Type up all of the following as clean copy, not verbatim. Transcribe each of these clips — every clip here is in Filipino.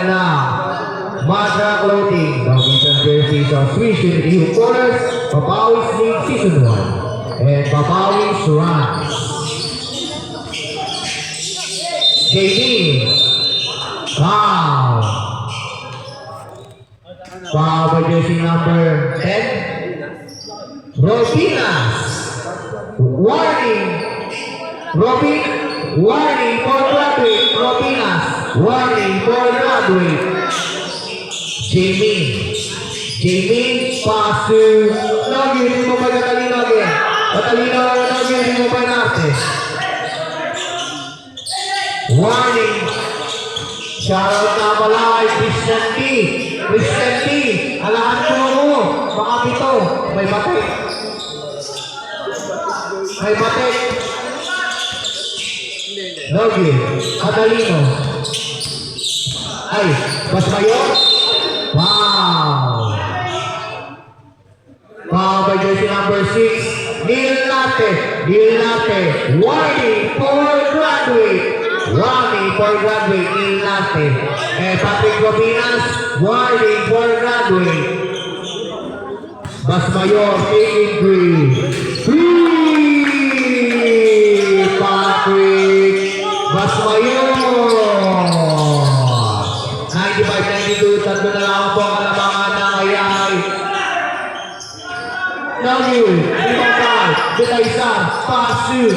lang. Madra Clothing, Badminton Jerseys of Swiss Unity Corners, Papawis League Season 1, and Papawis Runs. JD, foul. Foul by jersey number 10. Robinas. Warning. Warning for graduate. Robinas. Warning for graduate. Jamie, pass to Nogi. Hindi mo ba Catalino again? Catalino, Nogi, hindi mo ba natin? Warning. Shoutout na balay. Christian T. Alahan ko mo. Baka pito. May batik. Nogi. Catalino. Ay, Basmayor. Wow. Foul by jersey number 6. Neil Nate. Warning for graduate. Neil Nate. And Patrick Robinas. Warning for graduate. Basmayor taking three. Patrick Basmayor. 95-92, tatlo na lang po ang kalabangan na kayay. Nogi, limang foul, Betaysan, pass to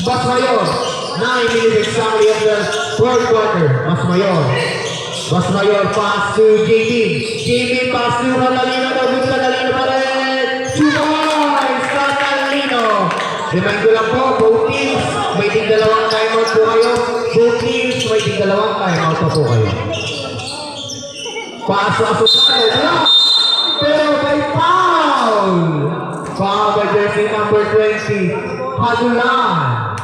Basmayor. 9 minutes exactly of the fourth quarter. Basmayor pass to JB pass to Catalino. Catalino pa rin. 2 points, Catalino. Remind ko lang po, both teams, may tig-dalawang timeout po kayo. Pass to Asutano. Pero may foul. Foul by jersey number 20. Hadulan.